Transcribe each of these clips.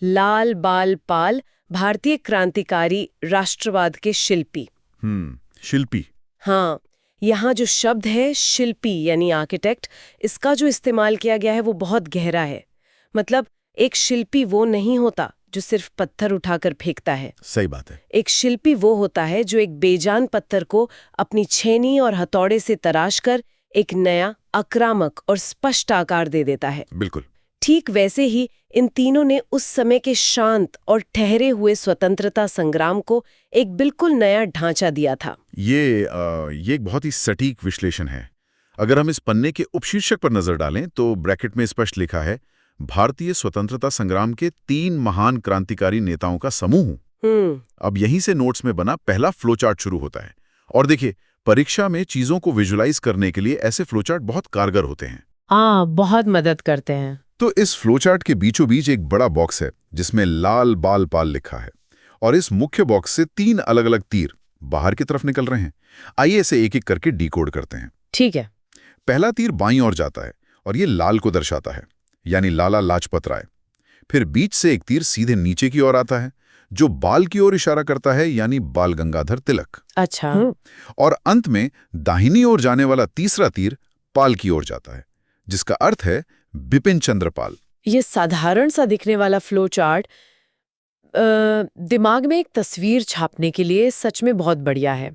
लाल बाल पाल, भारतीय क्रांतिकारी राष्ट्रवाद के शिल्पी। शिल्पी। हाँ, यहाँ जो शब्द है शिल्पी यानी आर्किटेक्ट, इसका जो इस्तेमाल किया गया है वो बहुत गहरा है। मतलब एक शिल्पी वो नहीं होता जो सिर्फ पत्थर उठाकर फेंकता है। सही बात है। एक शिल्पी वो होता है जो एक बेजान पत्थर को अपनी छेनी और हथौड़े से तराश कर एक नया, आक्रामक और स्पष्ट आकार दे देता है। बिल्कुल। ठीक वैसे ही इन तीनों ने उस समय के शांत और ठहरे हुए स्वतंत्रता संग्राम को एक बिल्कुल नया ढांचा दिया था। ये एक बहुत ही सटीक विश्लेषण है। अगर हम इस पन्ने के उपशीर्षक पर नजर डालें तो ब्रैकेट में स्पष्ट लिखा है, भारतीय स्वतंत्रता संग्राम के 3 महान क्रांतिकारी नेताओं का समूह। अब यहीं से नोट्स में बना पहला फ्लोचार्ट शुरू होता है। और देखिए, परीक्षा में चीजों को विजुलाइज करने के लिए ऐसे फ्लोचार्ट बहुत कारगर होते हैं। बहुत मदद करते हैं। तो इस फ्लोचार्ट के बीचों बीच एक बड़ा बॉक्स है जिसमें लाल बाल पाल लिखा है, और इस मुख्य बॉक्स से 3 अलग अलग तीर बाहर की तरफ निकल रहे हैं। आइए इसे एक एक करके डिकोड करते हैं। ठीक है। पहला तीर बाईं ओर जाता है और ये लाल को दर्शाता है, यानी लाला लाजपत राय। फिर बीच से एक तीर सीधे नीचे की ओर आता है जो बाल की ओर इशारा करता है, यानी बाल गंगाधर तिलक। अच्छा। और अंत में दाहिनी ओर जाने वाला तीसरा तीर पाल की ओर जाता है, जिसका अर्थ है बिपिन चंद्र पाल। ये साधारण सा दिखने वाला फ्लो चार्ट दिमाग में एक तस्वीर छापने के लिए सच में बहुत बढ़िया है।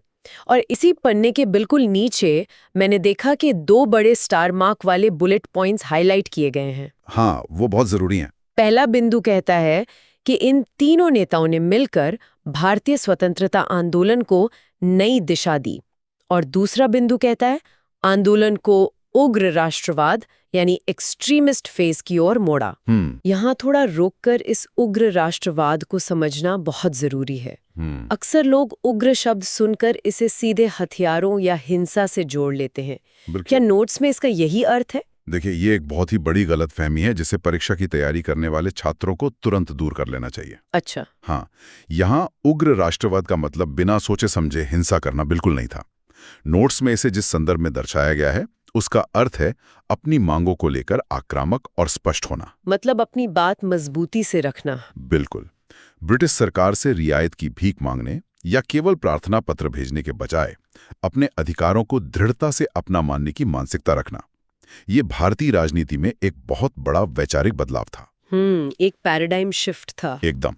और इसी पन्ने के बिल्कुल नीचे मैंने देखा कि 2 बड़े स्टार मार्क वाले बुलेट पॉइंट्स हाईलाइट किए गए हैं। हाँ, वो बहुत जरूरी हैं। पहला बिंदु कहता है कि इन तीनों नेताओं ने मिलकर भारतीय स्वतंत्रता आंदोलन को नई दिशा दी। और दूसरा बिंदु कहता है आंदोलन को उग्र राष्ट्रवाद यानी एक्सट्रीमिस्ट फेज की ओर मोड़ा। यहाँ थोड़ा रोककर इस उग्र राष्ट्रवाद को समझना बहुत जरूरी है। अक्सर लोग उग्र शब्द सुनकर इसे सीधे हथियारों या हिंसा से जोड़ लेते हैं। क्या नोट्स में इसका यही अर्थ है? देखिए, ये एक बहुत ही बड़ी गलतफहमी है जिसे परीक्षा की तैयारी करने वाले छात्रों को तुरंत दूर कर लेना चाहिए। अच्छा। हाँ, यहाँ उग्र राष्ट्रवाद का मतलब बिना सोचे समझे हिंसा करना बिल्कुल नहीं था। नोट्स में इसे जिस संदर्भ में दर्शाया गया है उसका अर्थ है अपनी मांगों को लेकर आक्रामक और स्पष्ट होना। मतलब अपनी बात मजबूती से रखना। बिल्कुल। ब्रिटिश सरकार से रियायत की भीख मांगने या केवल प्रार्थना पत्र भेजने के बजाय अपने अधिकारों को दृढ़ता से अपना मानने की मानसिकता रखना, ये भारतीय राजनीति में एक बहुत बड़ा वैचारिक बदलाव था। एक पैराडाइम शिफ्ट था। एकदम।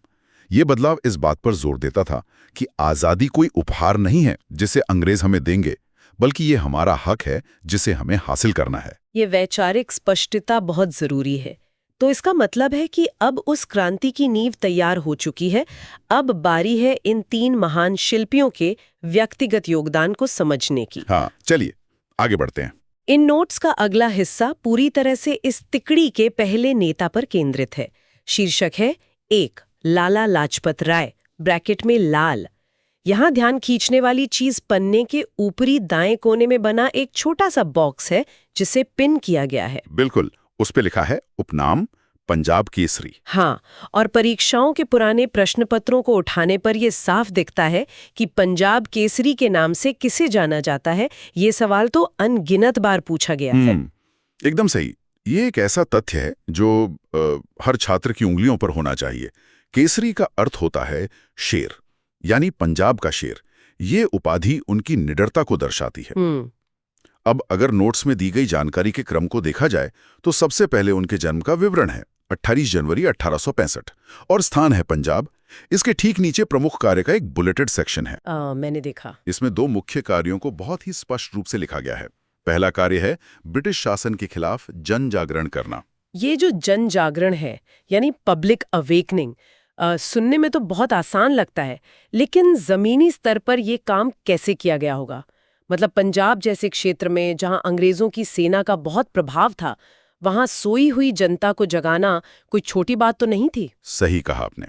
ये बदलाव इस बात पर जोर देता था कि आजादी कोई उपहार नहीं है जिसे अंग्रेज हमें देंगे, बल्कि ये हमारा हक है जिसे हमें हासिल करना है। ये वैचारिक स्पष्टता बहुत जरूरी है। तो इसका मतलब है कि अब उस क्रांति की नींव तैयार हो चुकी है। अब बारी है इन 3 महान शिल्पियों के व्यक्तिगत योगदान को समझने की। हाँ, चलिए आगे बढ़ते हैं। इन नोट्स का अगला हिस्सा पूरी तरह से इस तिकड़ी के पहले नेता पर केंद्रित है। शीर्षक है 1 लाला लाजपत राय, ब्रैकेट में लाल। यहाँ ध्यान खींचने वाली चीज पन्ने के ऊपरी दाएं कोने में बना एक छोटा सा बॉक्स है जिसे पिन किया गया है। बिल्कुल, उस पे लिखा है उपनाम पंजाब केसरी। हाँ, और परीक्षाओं के पुराने प्रश्न पत्रों को उठाने पर यह साफ दिखता है कि पंजाब केसरी के नाम से किसे जाना जाता है। ये सवाल तो अनगिनत बार पूछा गया है। एकदम सही। ये एक ऐसा तथ्य है जो हर छात्र की उंगलियों पर होना चाहिए। केसरी का अर्थ होता है शेर, यानी पंजाब का शेर। ये उपाधि उनकी निडरता को दर्शाती है। अब अगर नोट्स में दी गई जानकारी के क्रम को देखा जाए तो सबसे पहले उनके जन्म का विवरण है 28 जनवरी 1865 और स्थान है पंजाब। इसके ठीक नीचे प्रमुख कार्य का एक बुलेटेड सेक्शन है। मैंने देखा। इसमें 2 मुख्य कार्यों को बहुत ही स्पष्ट रूप से लिखा गया है। पहला कार्य है ब्रिटिश शासन के खिलाफ जन जागरण करना। ये जो जन जागरण है यानी पब्लिक अवेकनिंग, सुनने में तो बहुत आसान लगता है, लेकिन जमीनी स्तर पर यह काम कैसे किया गया होगा? मतलब पंजाब जैसे क्षेत्र में जहां अंग्रेजों की सेना का बहुत प्रभाव था, वहां सोई हुई जनता को जगाना कोई छोटी बात तो नहीं थी। सही कहा आपने।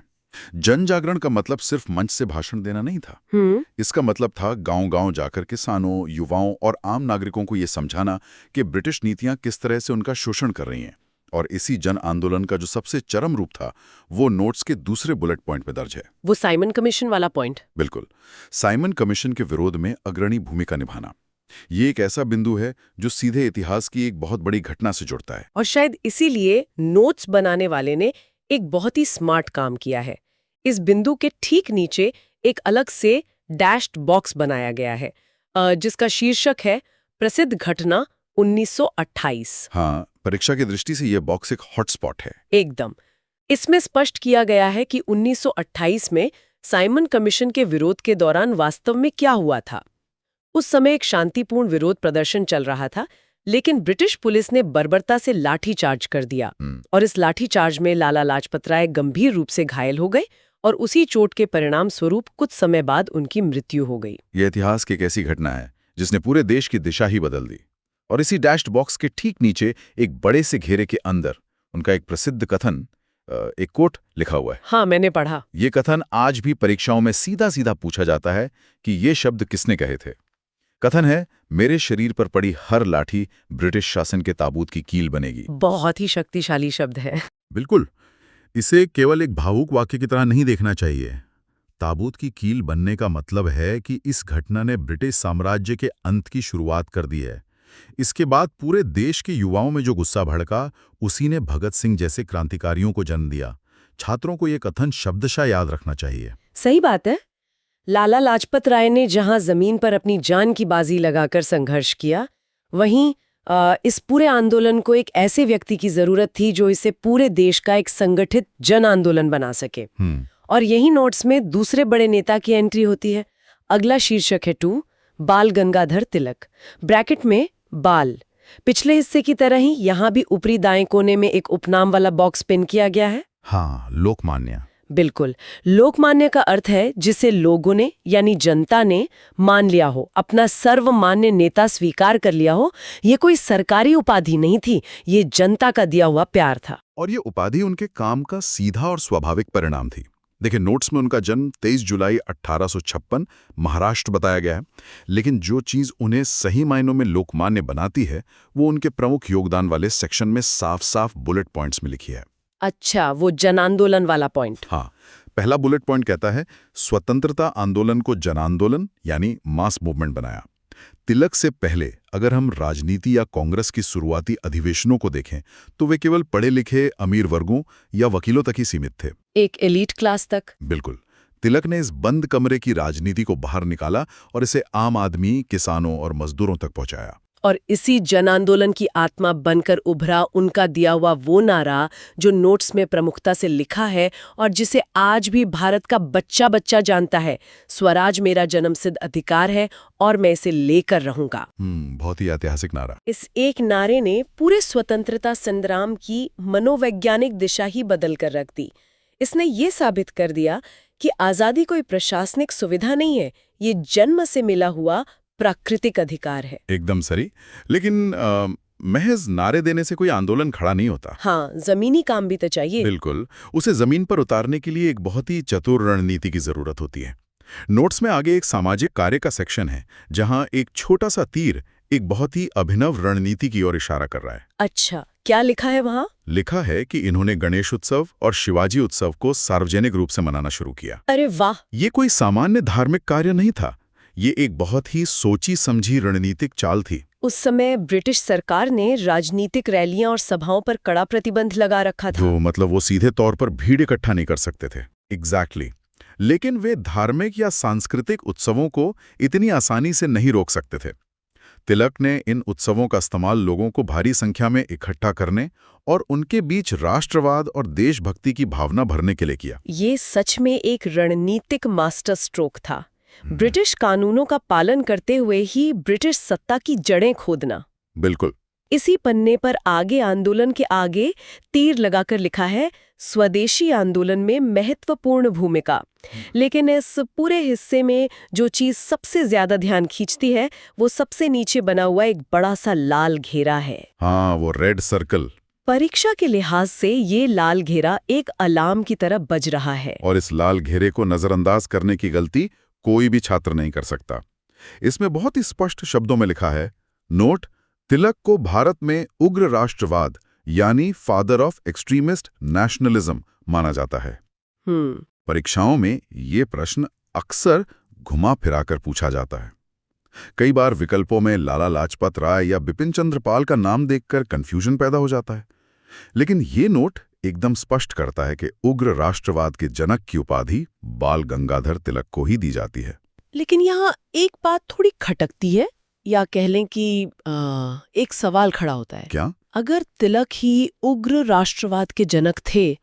जन जागरण का मतलब सिर्फ मंच से भाषण देना नहीं था। इसका मतलब था गांव-गांव जाकर किसानों, युवाओं और आम नागरिकों को यह समझाना कि ब्रिटिश नीतियां किस तरह से उनका शोषण कर रही हैं। और इसी जन आंदोलन का जो सबसे चरम रूप था वो नोट्स के दूसरे बुलेट पॉइंट में दर्ज है। वो साइमन कमीशन वाला पॉइंट। बिल्कुल। साइमन कमीशन के विरोध में अग्रणी भूमिका निभाना, ये एक ऐसा बिंदु है जो सीधे इतिहास की एक बहुत बड़ी घटना से जुड़ता है। और शायद इसीलिए नोट्स बनाने वाले ने एक बहुत ही स्मार्ट काम किया है। इस बिंदु के ठीक नीचे एक अलग से डैश्ड बॉक्स बनाया गया है जिसका शीर्षक है प्रसिद्ध घटना 1928। हाँ, परीक्षा की दृष्टि से यह बॉक्स एक हॉटस्पॉट है। एकदम। इसमें स्पष्ट किया गया है कि 1928 में साइमन कमीशन के विरोध के दौरान वास्तव में क्या हुआ था। उस समय एक शांतिपूर्ण विरोध प्रदर्शन चल रहा था, लेकिन ब्रिटिश पुलिस ने बर्बरता से लाठीचार्ज कर दिया और इस लाठीचार्ज में लाला लाजपत राय गंभीर रूप से घायल हो गए और उसी चोट के परिणाम स्वरूप कुछ समय बाद उनकी मृत्यु हो गई। यह इतिहास की एक ऐसी घटना है जिसने पूरे देश की दिशा ही बदल दी। और इसी डैश्ड बॉक्स के ठीक नीचे एक बड़े से घेरे के अंदर उनका एक प्रसिद्ध कथन, एक कोट लिखा हुआ है। हाँ, मैंने पढ़ा। ये कथन आज भी परीक्षाओं में सीधा सीधा पूछा जाता है कि ये शब्द किसने कहे थे। कथन है, मेरे शरीर पर पड़ी हर लाठी ब्रिटिश शासन के ताबूत की कील बनेगी। बहुत ही शक्तिशाली शब्द है। बिल्कुल, इसे केवल एक भावुक वाक्य की तरह नहीं देखना चाहिए। ताबूत की कील बनने का मतलब है कि इस घटना ने ब्रिटिश साम्राज्य के अंत की शुरुआत कर दी है। इसके बाद पूरे देश के युवाओं में जो गुस्सा भड़का, उसी ने भगत सिंह जैसे क्रांतिकारियों को जन्म दिया। छात्रों को यह कथन शब्दशः याद रखना चाहिए। सही बात है। लाला लाजपत राय ने जहां जमीन पर अपनी जान की बाजी लगाकर संघर्ष किया, वहीं इस पूरे आंदोलन को एक ऐसे व्यक्ति की जरूरत थी जो इसे पूरे देश का एक संगठित जन आंदोलन बना सके। और यही नोट्स में दूसरे बड़े नेता की एंट्री होती है। अगला शीर्षक है 2, बाल गंगाधर तिलक। ब्रैकेट में बाल। पिछले हिस्से की तरह ही यहाँ भी ऊपरी दाएं कोने में एक उपनाम वाला बॉक्स पिन किया गया है। हाँ, लोकमान्य। बिल्कुल। लोकमान्य का अर्थ है जिसे लोगों ने यानी जनता ने मान लिया हो, अपना सर्वमान्य नेता स्वीकार कर लिया हो। ये कोई सरकारी उपाधि नहीं थी, ये जनता का दिया हुआ प्यार था। और ये उपाधि उनके काम का सीधा और स्वाभाविक परिणाम थी। देखिए, नोट्स में उनका जन्म 23 जुलाई 1856 महाराष्ट्र बताया गया है, लेकिन जो चीज़ उन्हें सही मायनों में लोकमान्य बनाती है वो उनके प्रमुख योगदान वाले सेक्शन में साफ साफ बुलेट पॉइंट्स में लिखी है। अच्छा, वो जन आंदोलन वाला पॉइंट। हाँ, पहला बुलेट पॉइंट कहता है, स्वतंत्रता आंदोलन को जन आंदोलन यानी मास मूवमेंट बनाया। तिलक से पहले अगर हम राजनीति या कांग्रेस की शुरुआती अधिवेशनों को देखें तो वे केवल पढ़े लिखे अमीर वर्गों या वकीलों तक ही सीमित थे, एक एलीट क्लास तक। बिल्कुल। तिलक ने इस बंद कमरे की राजनीति को बाहर निकाला और इसे आम आदमी, किसानों और मजदूरों तक पहुंचाया। और इसी जन आंदोलन की आत्मा बनकर उभरा उनका दिया हुआ वो नारा जो नोट्स में प्रमुखता से लिखा है और जिसे आज भी भारत का बच्चा बच्चा जानता है, स्वराज मेरा जन्मसिद्ध अधिकार है और मैं इसे लेकर रहूंगा। बहुत ही ऐतिहासिक नारा। इस एक नारे ने पूरे स्वतंत्रता संग्राम की मनोवैज्ञानिक दिशा ही बदल कर रख दी। इसने ये साबित कर दिया कि आजादी कोई प्रशासनिक सुविधा नहीं है, ये जन्म से मिला हुआ प्राकृतिक अधिकार है। एकदम सही। लेकिन महज नारे देने से कोई आंदोलन खड़ा नहीं होता। हाँ, जमीनी काम भी तो चाहिए। बिल्कुल, उसे जमीन पर उतारने के लिए एक बहुत ही चतुर रणनीति की जरूरत होती है। नोट्स में आगे एक सामाजिक कार्य का सेक्शन है जहां एक छोटा सा तीर एक बहुत ही अभिनव रणनीति की ओर इशारा कर रहा है। अच्छा, क्या लिखा है वहाँ? लिखा है कि इन्होंने गणेश उत्सव और शिवाजी उत्सव को सार्वजनिक रूप से मनाना शुरू किया। अरे वाह! ये कोई सामान्य धार्मिक कार्य नहीं था, ये एक बहुत ही सोची समझी रणनीतिक चाल थी। उस समय ब्रिटिश सरकार ने राजनीतिक रैलियां और सभाओं पर कड़ा प्रतिबंध लगा रखा था। मतलब वो सीधे तौर पर भीड़ इकट्ठा नहीं कर सकते थे। एग्जैक्टली। लेकिन वे धार्मिक या सांस्कृतिक उत्सवों को इतनी आसानी से नहीं रोक सकते थे। तिलक ने इन उत्सवों का इस्तेमाल लोगों को भारी संख्या में इकट्ठा करने और उनके बीच राष्ट्रवाद और देशभक्ति की भावना भरने के लिए किया। ये सच में एक रणनीतिक मास्टर स्ट्रोक था। ब्रिटिश कानूनों का पालन करते हुए ही ब्रिटिश सत्ता की जड़ें खोदना। बिल्कुल। इसी पन्ने पर आगे आंदोलन के आगे तीर लगाकर लिखा है, स्वदेशी आंदोलन में महत्वपूर्ण भूमिका। लेकिन इस पूरे हिस्से में जो चीज सबसे ज्यादा ध्यान खींचती है वो सबसे नीचे बना हुआ एक बड़ा सा लाल घेरा है। हाँ, वो रेड सर्कल। परीक्षा के लिहाज से ये लाल घेरा एक अलार्म की तरह बज रहा है। और इस लाल घेरे को नजरअंदाज करने की गलती कोई भी छात्र नहीं कर सकता। इसमें बहुत ही स्पष्ट शब्दों में लिखा है, नोट, तिलक को भारत में उग्र राष्ट्रवाद यानी फादर ऑफ एक्सट्रीमिस्ट नेशनलिज्म माना जाता है। परीक्षाओं में ये प्रश्न अक्सर घुमा फिराकर पूछा जाता है। कई बार विकल्पों में लाला लाजपत राय या बिपिन चंद्र पाल का नाम देखकर कंफ्यूजन पैदा हो जाता है। लेकिन ये नोट एकदम स्पष्ट करता है कि उग्र राष्ट्रवाद के जनक की उपाधि बाल गंगाधर तिलक को ही दी जाती है। लेकिन यहाँ एक बात थोड़ी खटकती है, या कह लें कि एक सवाल खड़ा होता है। क्या? अगर तिलक ही उग्र राष्ट्रवाद के जनक थे,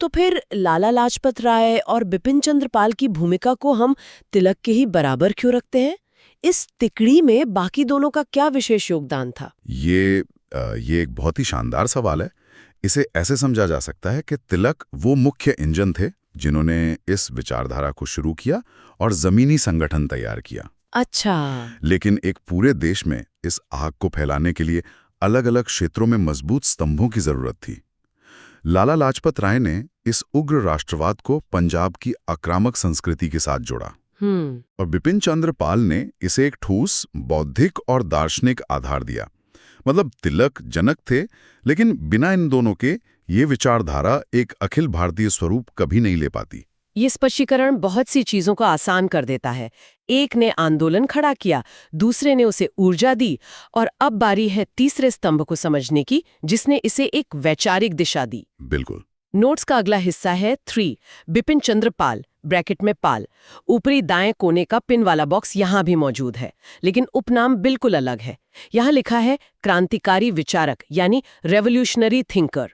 तो फिर लाला लाजपत राय और बिपिन चंद्र पाल की भूमिका को हम तिलक के ही बराबर क्यों रखते हैं? इस तिकड़ी में बाकी दोनों का क्या विशेष योगदान था? ये एक बहुत ही शानदार सवाल है। इसे ऐसे समझा जा सकता है कि तिलक वो मुख्य इंजन थे जिन्होंने इस विचारधारा को शुरू किया और जमीनी संगठन तैयार किया। अच्छा। लेकिन एक पूरे देश में इस आग को फैलाने के लिए अलग अलग क्षेत्रों में मजबूत स्तंभों की जरूरत थी। लाला लाजपत राय ने इस उग्र राष्ट्रवाद को पंजाब की आक्रामक संस्कृति के साथ जोड़ा और बिपिन चंद्र पाल ने इसे एक ठोस बौद्धिक और दार्शनिक आधार दिया। मतलब तिलक जनक थे, लेकिन बिना इन दोनों के ये विचारधारा एक अखिल भारतीय स्वरूप कभी नहीं ले पाती। ये स्पष्टीकरण बहुत सी चीजों को आसान कर देता है। एक ने आंदोलन खड़ा किया, दूसरे ने उसे ऊर्जा दी, और अब बारी है तीसरे स्तंभ को समझने की, जिसने इसे एक वैचारिक दिशा दी। बिल्कुल। नोट्स का अगला हिस्सा है 3, बिपिन चंद्र पाल ब्रैकेट में पाल। ऊपरी दाएं कोने का पिन वाला बॉक्स यहाँ भी मौजूद है, लेकिन उपनाम बिल्कुल अलग है। यहाँ लिखा है क्रांतिकारी विचारक, यानी रेवोल्यूशनरी थिंकर।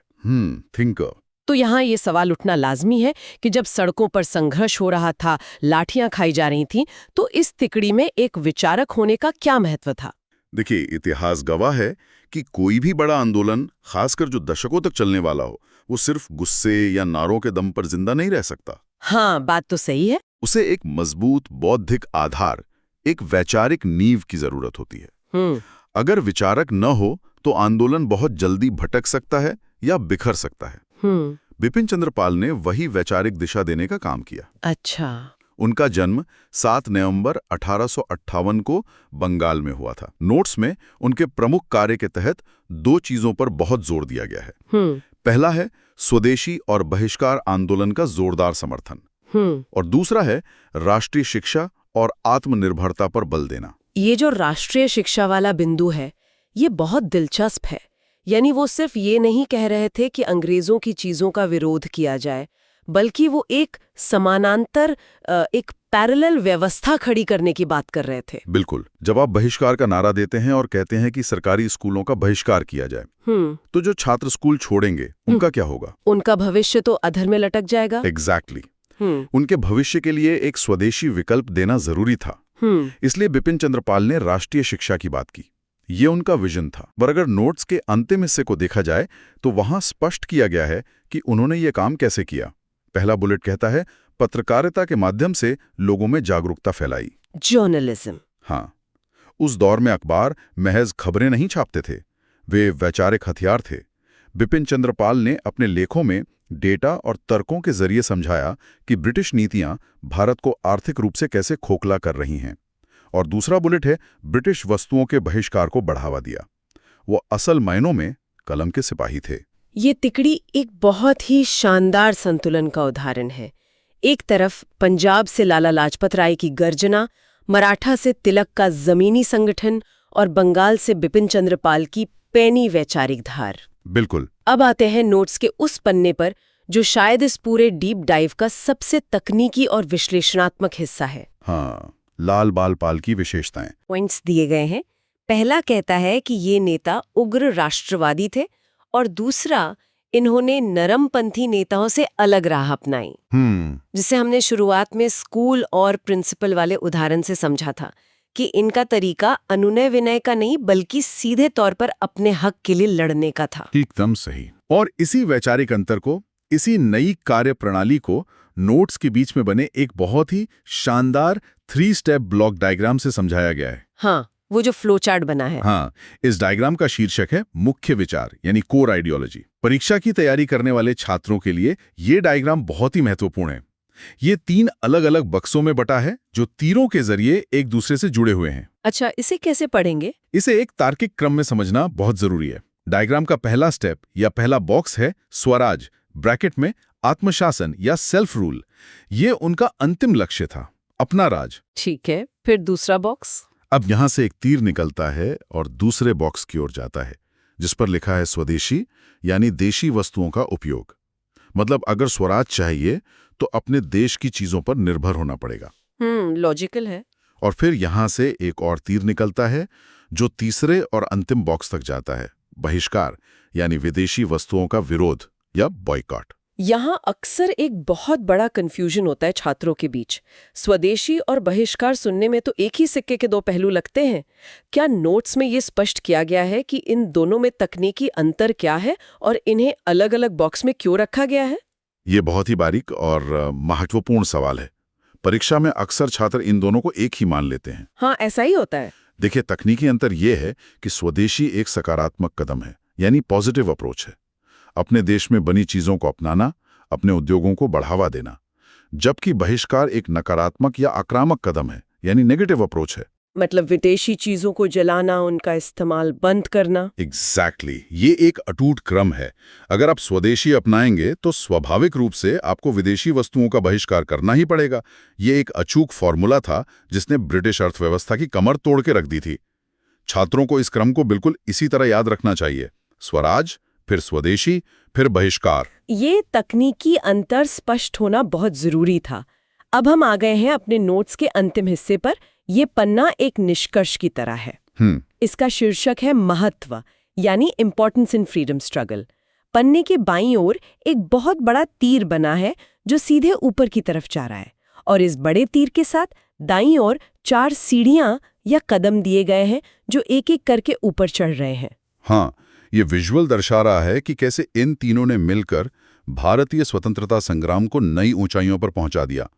थिंकर। तो यहाँ ये सवाल उठना लाजमी है कि जब सड़कों पर संघर्ष हो रहा था, लाठियां खाई जा रही थीं, तो इस तिकड़ी में एक विचारक होने का क्या महत्व था? देखिए, इतिहास गवाह है कि कोई भी बड़ा आंदोलन, खासकर जो दशकों तक चलने वाला हो, वो सिर्फ गुस्से या नारों के दम पर जिंदा नहीं रह सकता। हाँ, बात तो सही है। उसे एक मजबूत बौद्धिक आधार, एक वैचारिक नींव की जरूरत होती है। अगर विचारक न हो तो आंदोलन बहुत जल्दी भटक सकता है या बिखर सकता है। बिपिन चंद्र पाल ने वही वैचारिक दिशा देने का काम किया। अच्छा। उनका जन्म 7 नवंबर 1858 को बंगाल में हुआ था। नोट्स में उनके प्रमुख कार्य के तहत 2 चीजों पर बहुत जोर दिया गया है। पहला है स्वदेशी और बहिष्कार आंदोलन का जोरदार समर्थन, और दूसरा है राष्ट्रीय शिक्षा और आत्मनिर्भरता पर बल देना। ये जो राष्ट्रीय शिक्षा वाला बिंदु है, ये बहुत दिलचस्प है। यानी वो सिर्फ ये नहीं कह रहे थे कि अंग्रेजों की चीजों का विरोध किया जाए, बल्कि वो एक समानांतर, एक पैरेलल व्यवस्था खड़ी करने की बात कर रहे थे। बिल्कुल। जब आप बहिष्कार का नारा देते हैं और कहते हैं कि सरकारी स्कूलों का बहिष्कार किया जाए, तो जो छात्र स्कूल छोड़ेंगे उनका क्या होगा? उनका भविष्य तो अधर में लटक जाएगा। एग्जैक्टली। उनके भविष्य के लिए एक स्वदेशी विकल्प देना जरूरी था। इसलिए बिपिन चंद्र पाल ने राष्ट्रीय शिक्षा की बात की। ये उनका विजन था। पर अगर नोट्स के अंतिम हिस्से को देखा जाए तो वहां स्पष्ट किया गया है कि उन्होंने ये काम कैसे किया। पहला बुलेट कहता है, पत्रकारिता के माध्यम से लोगों में जागरूकता फैलाई। जर्नलिज्म। हाँ, उस दौर में अखबार महज खबरें नहीं छापते थे, वे वैचारिक हथियार थे। बिपिन चंद्र पाल ने अपने लेखों में डेटा और तर्कों के जरिए समझाया कि ब्रिटिश नीतियां भारत को आर्थिक रूप से कैसे खोखला कर रही हैं। और दूसरा बुलेट है, ब्रिटिश वस्तुओं के बहिष्कार को बढ़ावा दिया। वो असल मायनों में कलम के सिपाही थे। ये तिकड़ी एक बहुत ही शानदार संतुलन का उदाहरण है। एक तरफ पंजाब से लाला लाजपत राय की गर्जना, मराठा से तिलक का जमीनी संगठन, और बंगाल से बिपिन चंद्र पाल की पैनी वैचारिक धार। बिल्कुल। अब आते हैं नोट्स के उस पन्ने पर जो शायद इस पूरे डीप डाइव का सबसे तकनीकी और विश्लेषणात्मक हिस्सा है। हाँ, लाल बाल पाल की विशेषताएं। पॉइंट्स दिए गए हैं। पहला कहता है कि ये नेता उग्र राष्ट्रवादी थे, और दूसरा, इन्होंने नरमपंथी नेताओं से अलग राह अपनाई, जिसे हमने शुरुआत में स्कूल और प्रिंसिपल वाले उदाहरण से समझा था कि इनका तरीका अनुनय विनय का नहीं, बल्कि सीधे तौर पर अपने हक के लिए लड़ने का था। एकदम सही। और इसी वैचारिक अंतर को, इसी नई कार्य प्रणाली को नोट्स के बीच में बने एक बहुत ही शानदार 3 स्टेप ब्लॉक डायग्राम से समझाया गया है। हाँ, वो जो फ्लो चार्ट बना है। हाँ, इस डायग्राम का शीर्षक है मुख्य विचार, यानी कोर आइडियोलॉजी। परीक्षा की तैयारी करने वाले छात्रों के लिए ये डायग्राम बहुत ही महत्वपूर्ण है। ये 3 अलग अलग बक्सों में बटा है जो तीरों के जरिए एक दूसरे से जुड़े हुए हैं। अच्छा, इसे कैसे पढ़ेंगे? इसे एक तार्किक क्रम में समझना बहुत जरूरी है। डायग्राम का पहला स्टेप या पहला बॉक्स है स्वराज, ब्रैकेट में आत्मशासन या सेल्फ रूल। ये उनका अंतिम लक्ष्य था, अपना राज। ठीक है, फिर दूसरा बॉक्स। अब यहां से एक तीर निकलता है और दूसरे बॉक्स की ओर जाता है, जिस पर लिखा है स्वदेशी, यानी देशी वस्तुओं का उपयोग। मतलब अगर स्वराज चाहिए तो अपने देश की चीजों पर निर्भर होना पड़ेगा। लॉजिकल है। और फिर यहां से एक और तीर निकलता है जो तीसरे और अंतिम बॉक्स तक जाता है, बहिष्कार, यानी विदेशी वस्तुओं का विरोध या बॉयकॉट। यहाँ अक्सर एक बहुत बड़ा कंफ्यूजन होता है छात्रों के बीच। स्वदेशी और बहिष्कार सुनने में तो एक ही सिक्के के दो पहलू लगते हैं। क्या नोट्स में ये स्पष्ट किया गया है कि इन दोनों में तकनीकी अंतर क्या है और इन्हें अलग अलग बॉक्स में क्यों रखा गया है? ये बहुत ही बारीक और महत्वपूर्ण सवाल है। परीक्षा में अक्सर छात्र इन दोनों को एक ही मान लेते हैं। हाँ, ऐसा ही होता है। देखिए, तकनीकी अंतर ये है कि स्वदेशी एक सकारात्मक कदम है, यानी पॉजिटिव अप्रोच है, अपने देश में बनी चीजों को अपनाना, अपने उद्योगों को बढ़ावा देना। जबकि बहिष्कार एक नकारात्मक या आक्रामक कदम है, यानी नेगेटिव अप्रोच है। मतलब विदेशी चीजों को जलाना, उनका इस्तेमाल बंद करना। एग्जैक्टली ये एक अटूट क्रम है। अगर आप स्वदेशी अपनाएंगे तो स्वाभाविक रूप से आपको विदेशी वस्तुओं का बहिष्कार करना ही पड़ेगा। ये एक अचूक फॉर्मूला था जिसने ब्रिटिश अर्थव्यवस्था की कमर तोड़ के रख दी थी। छात्रों को इस क्रम को बिल्कुल इसी तरह याद रखना चाहिए। स्वराज, फिर स्वदेशी, फिर बहिष्कार। ये तकनीकी अंतर स्पष्ट होना बहुत जरूरी था। अब हम आ गए हैं अपने नोट्स के अंतिम हिस्से पर। ये पन्ना एक निष्कर्ष की तरह है। इसका शीर्षक है महत्व, यानी इम्पोर्टेंस इन फ्रीडम स्ट्रगल। पन्ने के बाईं ओर एक बहुत बड़ा तीर बना है जो सीधे ऊपर की तरफ जा रहा है, और इस बड़े तीर के साथ दाईं ओर 4 सीढ़ियां या कदम दिए गए हैं जो एक एक करके ऊपर चढ़ रहे हैं। हाँ, ये विजुअल दर्शा रहा है कि कैसे इन तीनों ने मिलकर भारतीय स्वतंत्रता संग्राम को नई ऊंचाइयों पर पहुंचा दिया।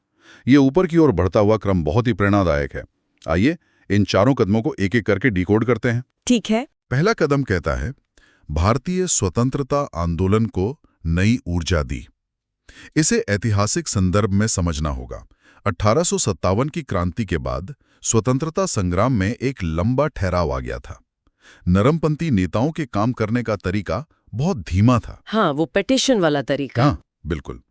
ये ऊपर की ओर बढ़ता हुआ क्रम बहुत ही प्रेरणादायक है। आइए इन चारों कदमों को एक एक करके डिकोड करते हैं। ठीक है। पहला कदम कहता है, भारतीय स्वतंत्रता आंदोलन को नई ऊर्जा दी। इसे ऐतिहासिक संदर्भ में समझना होगा। 1857 की क्रांति के बाद स्वतंत्रता संग्राम में एक लंबा ठहराव आ गया था। नरमपंथी नेताओं के काम करने का तरीका बहुत धीमा था। हाँ, वो पिटीशन वाला तरीका। हाँ, बिल्कुल।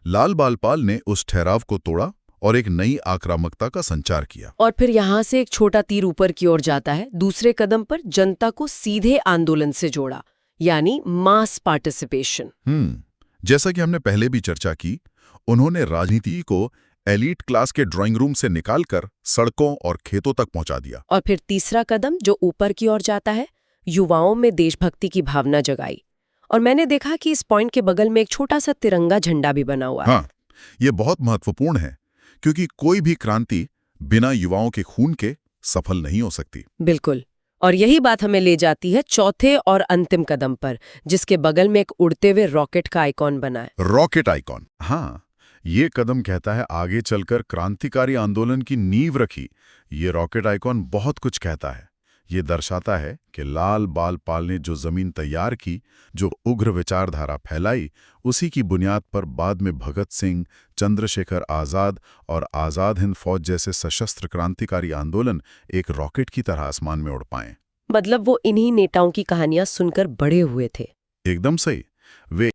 लाल बालपाल ने उस ठहराव को तोड़ा और एक नई आक्रामकता का संचार किया। और फिर यहाँ से एक छोटा तीर ऊपर की ओर जाता है। दूसरे कदम पर जनता को सीधे आंदोलन से जोड़ा, यानी मास पार्टिसिपेशन। जैसा कि हमने पहले भी चर्चा की, उन्होंने राजनीति को एलीट क्लास के ड्राइंग रूम से निकालकर सड़कों और खेतों तक पहुंचा दिया। और फिर तीसरा कदम जो ऊपर की ओर जाता है, युवाओं में देशभक्ति की भावना जगाई। और मैंने देखा कि इस पॉइंट के बगल में एक छोटा सा तिरंगा झंडा भी बना हुआ है। हाँ, ये बहुत महत्वपूर्ण है, क्योंकि कोई भी क्रांति बिना युवाओं के खून के सफल नहीं हो सकती। बिल्कुल। और यही बात हमें ले जाती है चौथे और अंतिम कदम पर, जिसके बगल में एक उड़ते हुए रॉकेट का आइकॉन बना है। Rocket icon. हाँ, ये कदम कहता है आगे चलकर क्रांतिकारी आंदोलन की नींव रखी। ये रॉकेट आइकॉन बहुत कुछ कहता है। ये दर्शाता है कि लाल बालपाल ने जो जमीन तैयार की, जो उग्र विचारधारा फैलाई, उसी की बुनियाद पर बाद में भगत सिंह, चंद्रशेखर आजाद और आजाद हिंद फौज जैसे सशस्त्र क्रांतिकारी आंदोलन एक रॉकेट की तरह आसमान में उड़ पाए। मतलब वो इन्हीं नेताओं की कहानियां सुनकर बड़े हुए थे। एकदम सही। वे